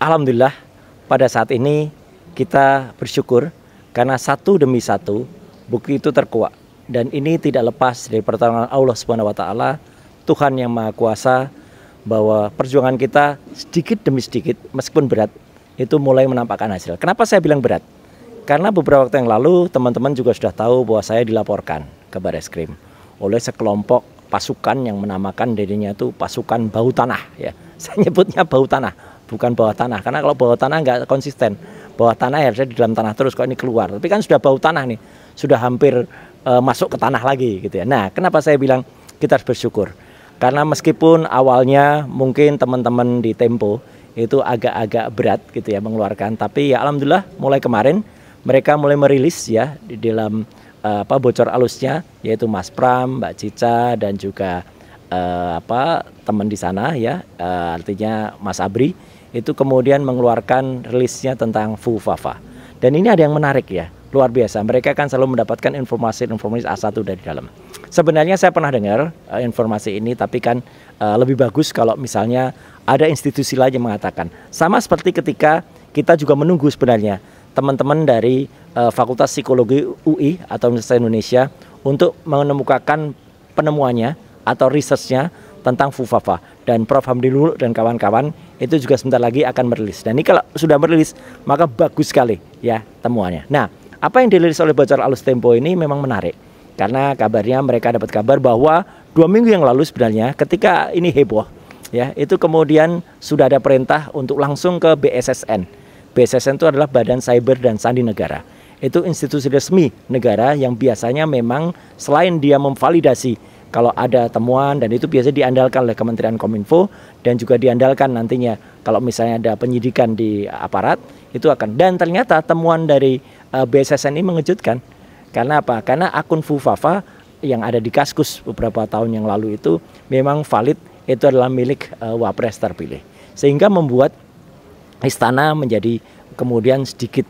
Alhamdulillah pada saat ini kita bersyukur karena satu demi satu bukti itu terkuak, dan ini tidak lepas dari pertolongan Allah Subhanahu wa taala, Tuhan yang Maha Kuasa, bahwa perjuangan kita sedikit demi sedikit meskipun berat itu mulai menampakkan hasil. Kenapa saya bilang berat? Karena beberapa waktu yang lalu teman-teman juga sudah tahu bahwa saya dilaporkan ke Bareskrim oleh sekelompok pasukan yang menamakan dirinya itu pasukan bau tanah ya. Saya nyebutnya bau tanah, bukan bawah tanah, karena kalau bawah tanah nggak konsisten. Bawah tanah harusnya di dalam tanah terus, kok ini keluar. Tapi kan sudah bau tanah nih, sudah hampir masuk ke tanah lagi gitu ya. Nah, kenapa saya bilang kita harus bersyukur? Karena meskipun awalnya mungkin teman-teman di Tempo itu agak-agak berat gitu ya mengeluarkan, tapi ya alhamdulillah mulai kemarin mereka mulai merilis ya di dalam bocor alusnya, yaitu Mas Pram, Mbak Cica, dan juga teman di sana ya, artinya Mas Abri, itu kemudian mengeluarkan rilisnya tentang Fufafa. Dan ini ada yang menarik ya, luar biasa. Mereka kan selalu mendapatkan informasi A1 dari dalam. Sebenarnya saya pernah dengar informasi ini, tapi kan lebih bagus kalau misalnya ada institusi lain yang mengatakan. Sama seperti ketika kita juga menunggu sebenarnya teman-teman dari Fakultas Psikologi UI atau Universitas Indonesia untuk menemukakan penemuannya atau researchnya tentang Fufafa, dan Prof. Hamdi Luluk dan kawan-kawan itu juga sebentar lagi akan merilis. Dan ini kalau sudah merilis maka bagus sekali ya temuannya. Nah, apa yang dirilis oleh Bocor Alus Tempo ini memang menarik, karena kabarnya mereka dapat kabar bahwa 2 minggu yang lalu sebenarnya ketika ini heboh ya, itu kemudian sudah ada perintah untuk langsung ke BSSN. BSSN itu adalah Badan Cyber dan Sandi Negara. Itu institusi resmi negara yang biasanya memang selain dia memvalidasi kalau ada temuan, dan itu biasanya diandalkan oleh Kementerian Kominfo, dan juga diandalkan nantinya kalau misalnya ada penyidikan di aparat, itu akan. Dan ternyata temuan dari BSSN ini mengejutkan. Karena apa? Karena akun Fufafa yang ada di Kaskus beberapa tahun yang lalu itu memang valid, itu adalah milik Wapres terpilih. Sehingga membuat istana menjadi kemudian sedikit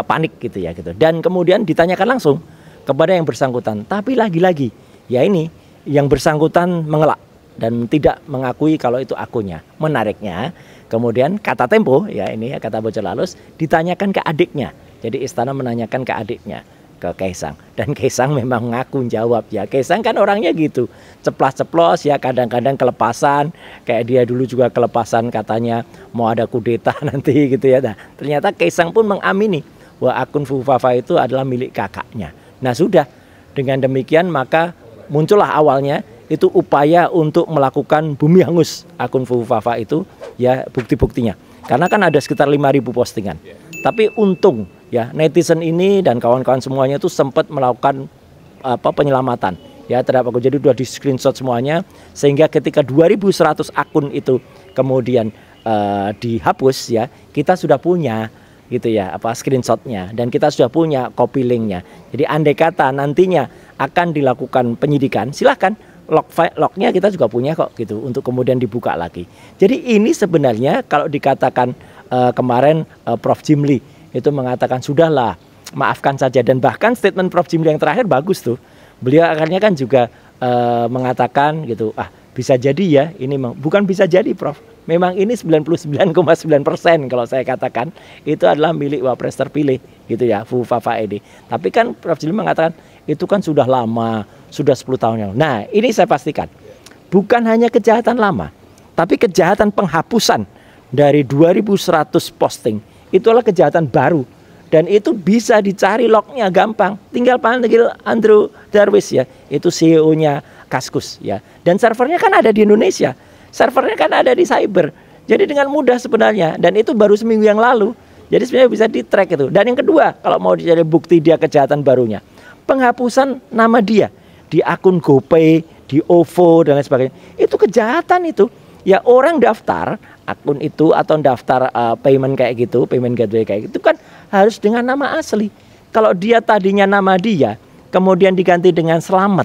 panik gitu ya gitu. Dan kemudian ditanyakan langsung kepada yang bersangkutan. Tapi lagi-lagi ya ini yang bersangkutan mengelak dan tidak mengakui kalau itu akunnya. Menariknya kemudian kata Tempo ya, ini ya, kata Bocor Alus ditanyakan ke adiknya. Jadi istana menanyakan ke adiknya, ke Kaisang, dan Kaisang memang ngaku jawab ya. Kaisang kan orangnya gitu, ceplas-ceplos ya, kadang-kadang kelepasan, kayak dia dulu juga kelepasan katanya mau ada kudeta nanti gitu ya. Nah, ternyata Kaisang pun mengamini bahwa akun Fufafa itu adalah milik kakaknya. Nah, sudah dengan demikian maka muncullah awalnya itu upaya untuk melakukan bumi hangus akun Fufafa itu ya, bukti-buktinya. Karena kan ada sekitar 5.000 postingan. Tapi untung ya netizen ini dan kawan-kawan semuanya itu sempat melakukan penyelamatan ya terhadap akun. Jadi sudah di screenshot semuanya, sehingga ketika 2.100 akun itu kemudian dihapus ya, kita sudah punya gitu ya screenshotnya, dan kita sudah punya copy linknya. Jadi andai kata nantinya akan dilakukan penyidikan, silahkan lognya kita juga punya kok gitu untuk kemudian dibuka lagi. Jadi ini sebenarnya kalau dikatakan kemarin Prof. Jimli itu mengatakan sudahlah maafkan saja, dan bahkan statement Prof. Jimli yang terakhir bagus tuh. Beliau akhirnya kan juga mengatakan gitu, bisa jadi ya ini bukan bisa jadi Prof. Memang ini 99,9% kalau saya katakan itu adalah milik Wapres terpilih gitu ya, Fufafa ini. Tapi kan Prof. Jimli mengatakan itu kan sudah lama, sudah 10 tahun yang lalu. Nah, ini saya pastikan bukan hanya kejahatan lama, tapi kejahatan penghapusan dari 2.100 posting itu adalah kejahatan baru, dan itu bisa dicari lognya gampang. Tinggal panggil Andrew Darwis ya, itu CEO-nya Kaskus ya. Dan servernya kan ada di Indonesia, servernya kan ada di cyber. Jadi dengan mudah sebenarnya, dan itu baru seminggu yang lalu. Jadi sebenarnya bisa di-track itu. Dan yang kedua, kalau mau dicari bukti dia kejahatan barunya, penghapusan nama dia di akun GoPay, di OVO dan lain sebagainya. Itu kejahatan itu. Ya orang daftar akun itu atau daftar payment kayak gitu, payment gateway kayak gitu kan harus dengan nama asli. Kalau dia tadinya nama dia, kemudian diganti dengan Slamet,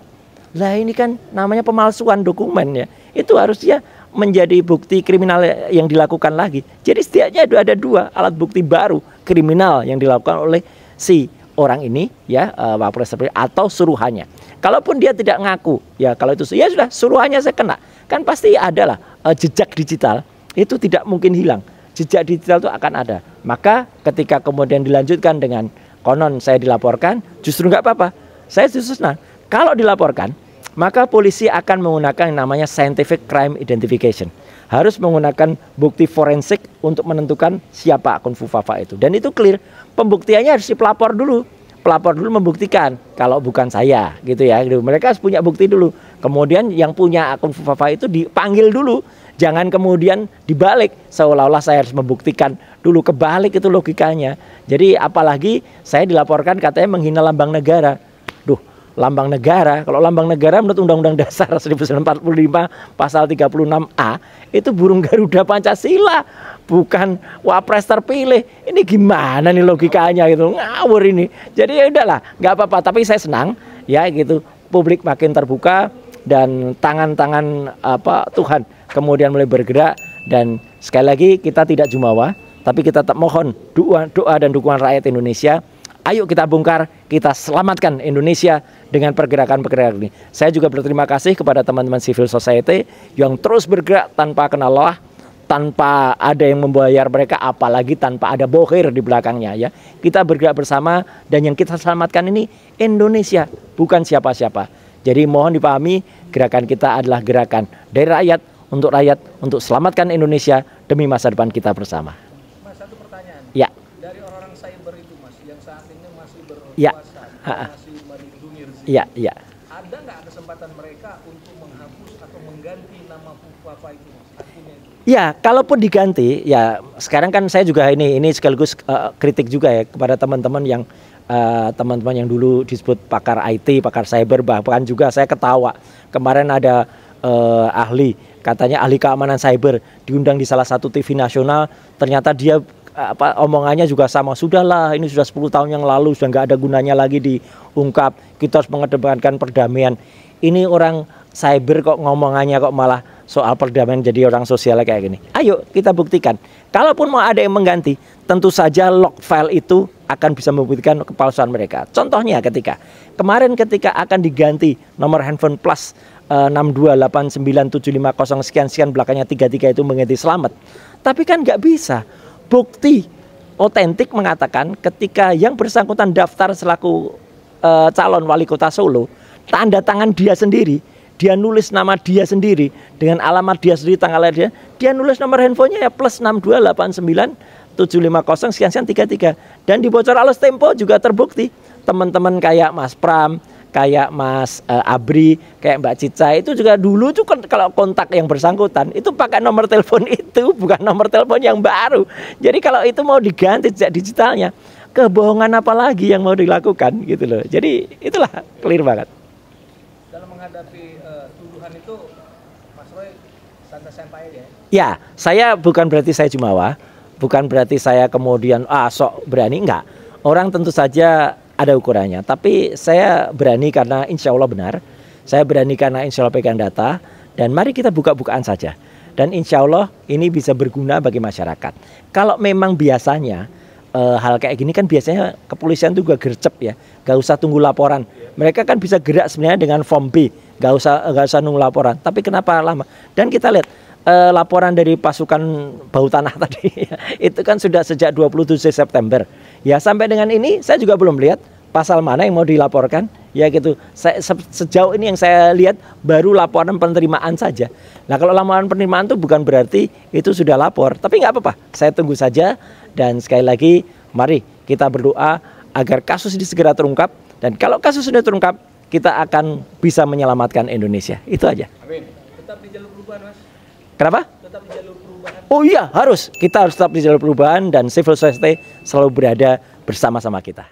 lah ini kan namanya pemalsuan dokumen ya. Itu harusnya menjadi bukti kriminal yang dilakukan lagi. Jadi setidaknya ada 2 alat bukti baru kriminal yang dilakukan oleh si orang ini ya, Wapres atau suruhannya. Kalaupun dia tidak ngaku ya, kalau itu ya sudah suruhannya saya kena, kan pasti adalah jejak digital itu tidak mungkin hilang jejak digital itu akan ada. Maka ketika kemudian dilanjutkan dengan konon saya dilaporkan, justru nggak apa-apa. Saya justru senang. Kalau dilaporkan, maka polisi akan menggunakan yang namanya scientific crime identification. Harus menggunakan bukti forensik untuk menentukan siapa akun Fufafa itu. Dan itu clear. Pembuktiannya harus si pelapor dulu. Pelapor dulu membuktikan kalau bukan saya, gitu ya. Mereka harus punya bukti dulu. Kemudian yang punya akun Fufafa itu dipanggil dulu. Jangan kemudian dibalik seolah-olah saya harus membuktikan dulu, kebalik itu logikanya. Jadi apalagi saya dilaporkan katanya menghina lambang negara. Duh, lambang negara, kalau lambang negara menurut Undang-Undang Dasar 1945 pasal 36A itu burung Garuda Pancasila, bukan wapres terpilih. Ini gimana nih logikanya gitu, ngawur ini. Jadi ya udahlah, nggak apa-apa. Tapi saya senang ya gitu, publik makin terbuka dan tangan-tangan Tuhan kemudian mulai bergerak. Dan sekali lagi kita tidak jumawa, tapi kita tetap mohon doa dan dukungan rakyat Indonesia. Ayo kita bongkar, kita selamatkan Indonesia dengan pergerakan-pergerakan ini. Saya juga berterima kasih kepada teman-teman civil society yang terus bergerak tanpa kenal lelah, tanpa ada yang membayar mereka, apalagi tanpa ada bohir di belakangnya ya. Kita bergerak bersama dan yang kita selamatkan ini Indonesia, bukan siapa-siapa. Jadi mohon dipahami, gerakan kita adalah gerakan dari rakyat, untuk selamatkan Indonesia demi masa depan kita bersama. Mas, satu pertanyaan. Ya. Dari orang-orang cyber itu, Mas, yang saat ini masih berkuasa, ya. masih melindungi rezim. Ya, ya. Ada nggak kesempatan mereka untuk menghapus atau mengganti nama Fufafa itu, Mas, akunnya itu? Ya, kalaupun diganti, ya sekarang kan saya juga ini sekaligus kritik juga ya kepada teman-teman yang dulu disebut pakar IT, pakar cyber, bahkan juga saya ketawa kemarin ada katanya ahli keamanan cyber diundang di salah satu TV nasional, ternyata dia omongannya juga sama, sudahlah ini sudah 10 tahun yang lalu, sudah nggak ada gunanya lagi diungkap, kita harus mengedepankan perdamaian. Ini orang cyber kok ngomongannya kok malah soal perdamaian, jadi orang sosial kayak gini. Ayo kita buktikan. Kalaupun mau ada yang mengganti, tentu saja log file itu akan bisa membuktikan kepalsuan mereka. Contohnya ketika akan diganti nomor handphone plus 6289750 sekian belakangnya 33 itu mengganti Selamat. Tapi kan nggak bisa. Bukti otentik mengatakan ketika yang bersangkutan daftar selaku calon wali kota Solo, tanda tangan dia sendiri, dia nulis nama dia sendiri dengan alamat dia sendiri, tanggal lahir dia nulis nomor handphonenya ya plus 6289750 sekian 33, dan di bocor Alus Tempo juga terbukti. Teman-teman kayak Mas Pram, kayak Mas Abri, kayak Mbak Cica itu juga dulu tuh kan kalau kontak yang bersangkutan itu pakai nomor telepon itu, bukan nomor telepon yang baru. Jadi kalau itu mau diganti jejak digitalnya, kebohongan apa lagi yang mau dilakukan gitu loh. Jadi itulah clear banget. Dalam menghadapi tuduhan itu, Mas Roy santai-santai aja. Ya, saya bukan berarti saya jumawa, bukan berarti saya kemudian sok berani, enggak. Orang tentu saja ada ukurannya, tapi saya berani karena insya Allah benar, saya berani karena insya Allah pegang data, dan mari kita buka-bukaan saja, dan insya Allah ini bisa berguna bagi masyarakat. Kalau memang biasanya hal kayak gini kan biasanya kepolisian juga gercep ya, gak usah tunggu laporan, mereka kan bisa gerak sebenarnya dengan form B, gak usah nunggu laporan, tapi kenapa lama? Dan kita lihat laporan dari pasukan bau tanah tadi itu kan sudah sejak 27 September ya, sampai dengan ini saya juga belum lihat pasal mana yang mau dilaporkan ya gitu. Sejauh ini yang saya lihat baru laporan penerimaan saja. Nah kalau laporan penerimaan itu bukan berarti itu sudah lapor, tapi nggak apa-apa, saya tunggu saja. Dan sekali lagi mari kita berdoa agar kasus ini segera terungkap, dan kalau kasus sudah terungkap kita akan bisa menyelamatkan Indonesia. Itu aja. Amin. Tetap di jalur perubahan, Mas. Kenapa? Tetap di jalur perubahan. Oh iya, kita harus tetap di jalur perubahan, dan civil society selalu berada bersama-sama kita.